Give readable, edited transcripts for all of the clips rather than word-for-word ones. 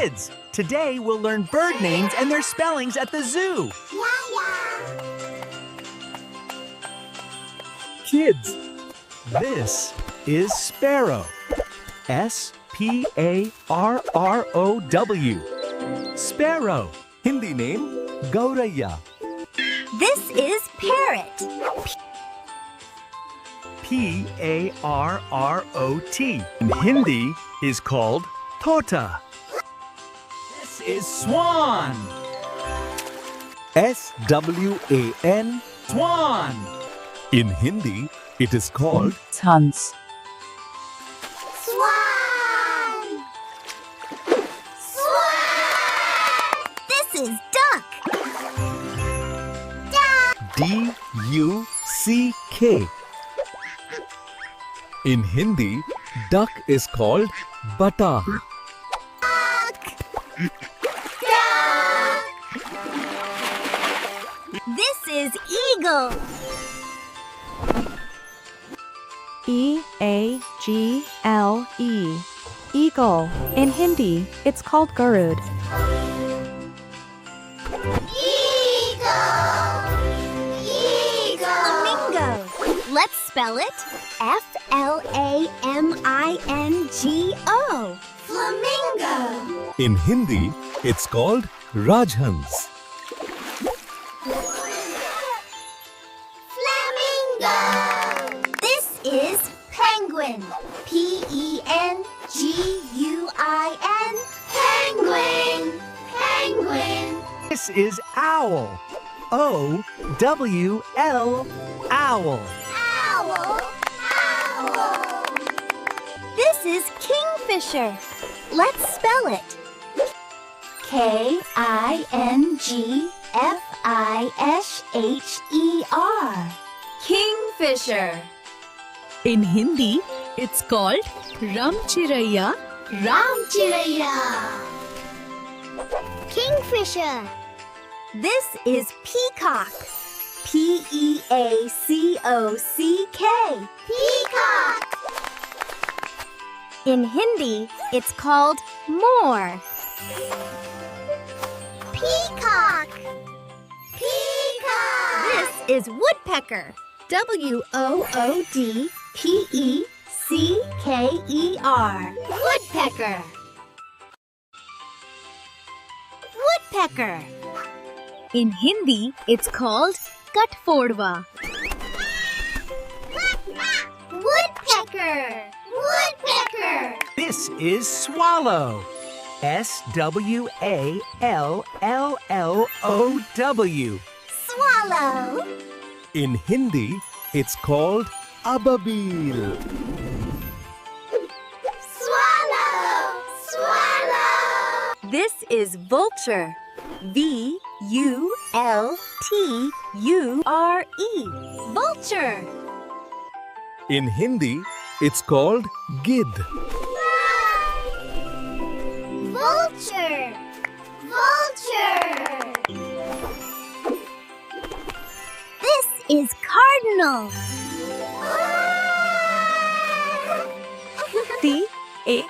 Kids, today we'll learn bird names and their spellings at the zoo. Kids, this is sparrow. S-P-A-R-R-O-W. Sparrow. Hindi name, Gauraya. This is parrot. P-A-R-R-O-T. In Hindi is called tota. This is swan. S-W-A-N. Swan. In Hindi, it is called Hans. Swan! Swan! This is duck. Duck! D-U-C-K. In Hindi, duck is called bata. Duck! Duck! This is eagle. E-A-G-L-E. Eagle. In Hindi, it's called Garud. Flamingo. Let's spell it. F-L-A-M-I-N-G-O. Flamingo. In Hindi, it's called rajhans. Flamingo. This is penguin. P-E-N-G-U-I-N. Penguin. Penguin. This is owl. O-W-L. Owl. Owl. Owl. This is kingfisher. Let's spell it. K-I-N-G-F-I-S-H-E-R. Kingfisher. In Hindi, it's called Ramchiraiya. Ramchiraiya. Kingfisher. This is peacock. P-E-A-C-O-C-K. Peacock. In Hindi, it's called moor. Peacock. Peacock. This is woodpecker. W-O-O-D-P-E-C-K-E-R. Woodpecker. Woodpecker. In Hindi, it's called katfodwa. Woodpecker. Woodpecker. This is swallow. S-W-A-L-L-L-O-W. Swallow. In Hindi, it's called ababil. Swallow. Swallow. This is vulture. V-U-L-T-U-R-E. Vulture. In Hindi, it's called gid. Vulture. Vulture. This is cardinal. C-A-R-D-I-N-A-L.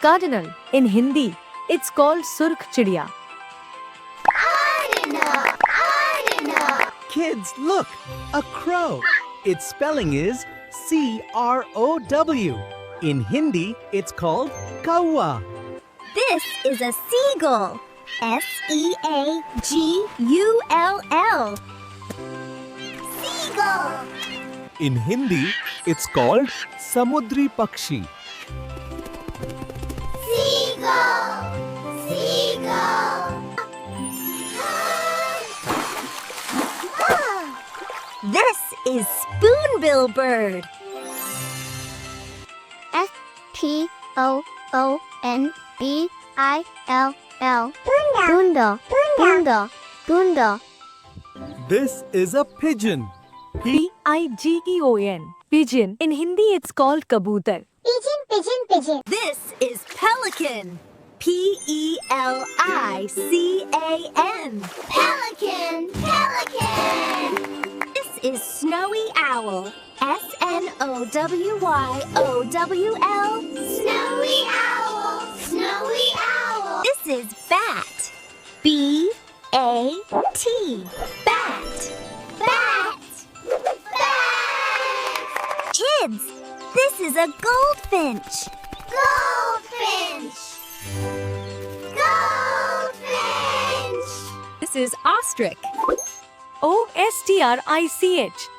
Cardinal. In Hindi, it's called Surkh Chidiya. Cardinal. Cardinal. Kids, look, a crow. Its spelling is C-R-O-W. In Hindi, it's called kawa. This is a seagull. S-E-A-G-U-L-L. Seagull. In Hindi, it's called samudri pakshi. Seagull. Seagull. This is spoonbill bird. S-P-O-O-N-B-I-L-L. Bunda. Bunda. Bunda. This is a pigeon. P-I-G-E-O-N. Pigeon. In Hindi, it's called kabutar. Pigeon, pigeon, pigeon. This is pelican. P-E-L-I-C-A-N. Pelican, pelican. This is Snowy Owl. S-N-O-W-Y-O-W-L. Snowy Owl. Snowy Owl. This is Bat. B-A-T. Bat. Bat. Bat. Kids, this is a goldfinch. Goldfinch. Goldfinch. This is Ostrich. O-S-T-R-I-C-H.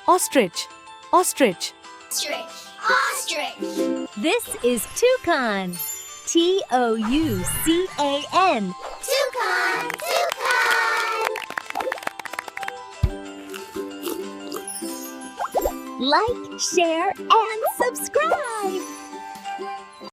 Ostrich. Ostrich. Ostrich. Ostrich. This is Toucan. T-O-U-C-A-N. Toucan. Toucan. Like, share, and subscribe.